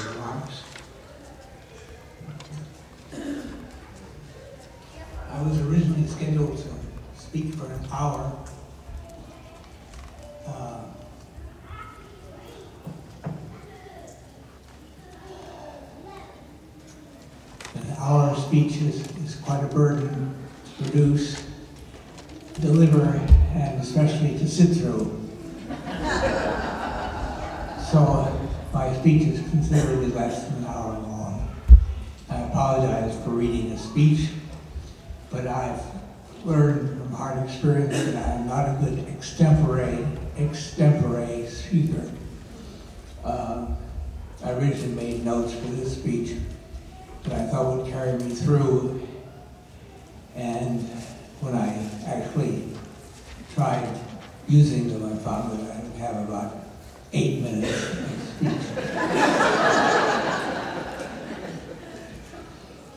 remarks. I was originally scheduled to speak for an hour. An hour speech is quite a burden to produce, deliver, and especially to sit through. So my speech is considerably less than an hour long. I apologize for reading a speech, but I've learned from hard experience that I'm not a good extempore speaker. I originally made notes for this speech that I thought would carry me through, and when I actually tried using them, I found that I would have about 8 minutes of speech.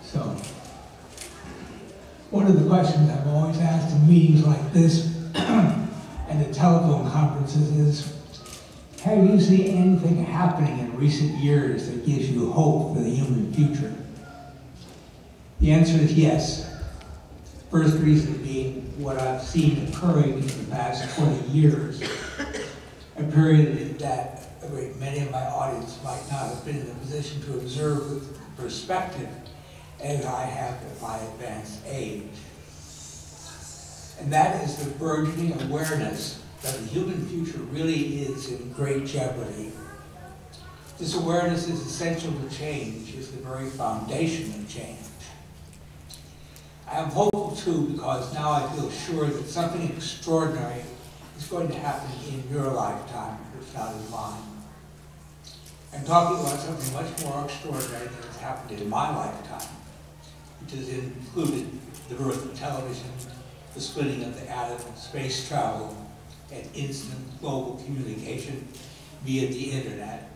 So, one of the questions I've always asked in meetings like this and at telephone conferences is, have you seen anything happening in recent years that gives you hope for the human future? The answer is yes. First reason being what I've seen occurring in the past 20 years, a period that many of my audience might not have been in a position to observe with perspective as I have at my advanced age. And that is the burgeoning awareness that the human future really is in great jeopardy. This awareness is essential to change, is the very foundation of change. I am hopeful too because now I feel sure that something extraordinary is going to happen in your lifetime, if not in mine. I'm talking about something much more extraordinary than has happened in my lifetime, which has included the birth of television, the splitting of the atom, space travel, and instant global communication via the internet.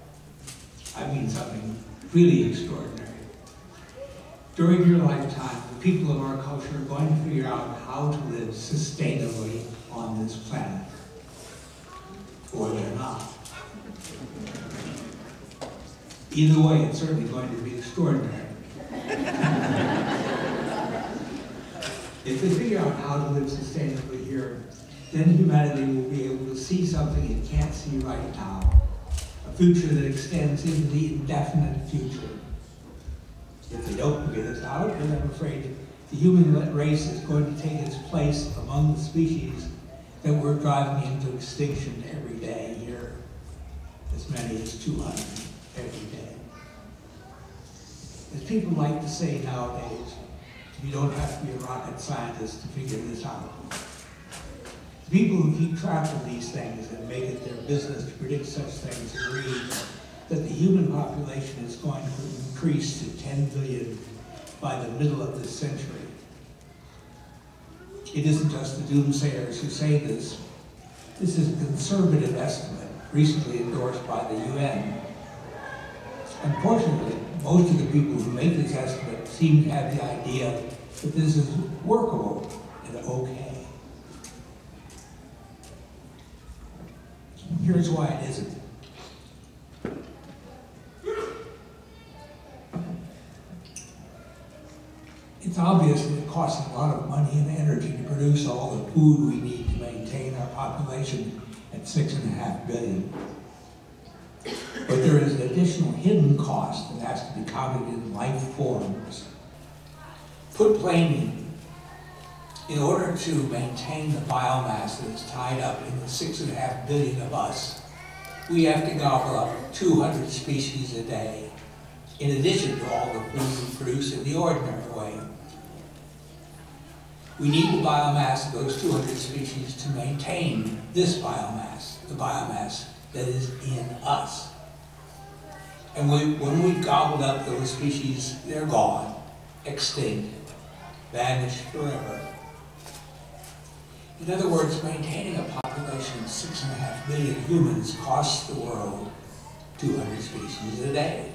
I mean something really extraordinary. During your lifetime, the people of our culture are going to figure out how to live sustainably on this planet. Or they're not. Either way, it's certainly going to be extraordinary. If they figure out how to live sustainably here, then humanity will be able to see something it can't see right now. A future that extends into the indefinite future. If they don't figure this out, then I'm afraid the human race is going to take its place among the species that we're driving into extinction every day here. As many as 200 every day. As people like to say nowadays, you don't have to be a rocket scientist to figure this out. The people who keep track of these things and make it their business to predict such things agree that the human population is going to increase to 10 billion by the middle of this century. It isn't just the doomsayers who say this. This is a conservative estimate, recently endorsed by the UN. Unfortunately, most of the people who make this estimate seem to have the idea that this is workable and okay. Here's why it isn't. It's obvious that it costs a lot of money and energy to produce all the food we need to maintain our population at 6.5 billion. But there is an additional hidden cost that has to be counted in life forms. Put plainly, in order to maintain the biomass that is tied up in the 6.5 billion of us, we have to gobble up 200 species a day, in addition to all the food we produce in the ordinary way. We need the biomass of those 200 species to maintain this biomass, the biomass that is in us. And when we've gobbled up those species, they're gone, extinct, vanished forever. In other words, maintaining a population of 6.5 billion humans costs the world 200 species a day.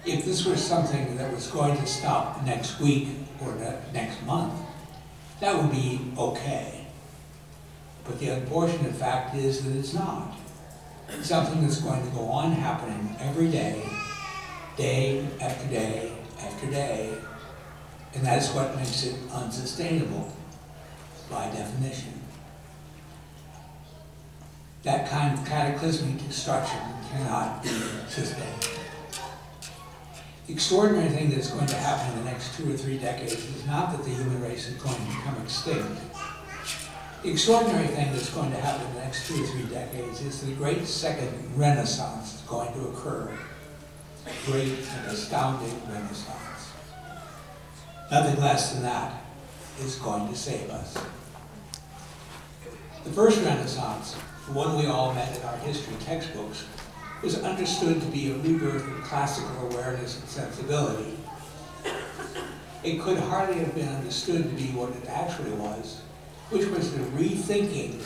If this were something that was going to stop next week or next month, that would be okay. But the unfortunate fact is that it's not. It's something that's going to go on happening every every day, day after day after day, and that's what makes it unsustainable by definition. That kind of cataclysmic destruction cannot be sustained. The extraordinary thing that's going to happen in the next 2 or 3 decades is not that the human race is going to become extinct. The extraordinary thing that's going to happen in the next 2 or 3 decades is the great second renaissance is going to occur. A great and astounding renaissance. Nothing less than that is going to save us. The first renaissance, the one we all met in our history textbooks, was understood to be a rebirth of classical awareness and sensibility. It could hardly have been understood to be what it actually was, which was the rethinking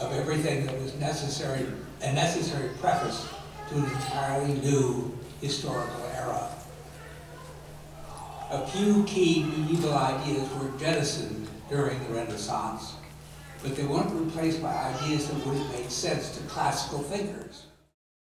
of everything that was necessary, a necessary preface to an entirely new historical era. A few key medieval ideas were jettisoned during the Renaissance, but they weren't replaced by ideas that would have made sense to classical thinkers.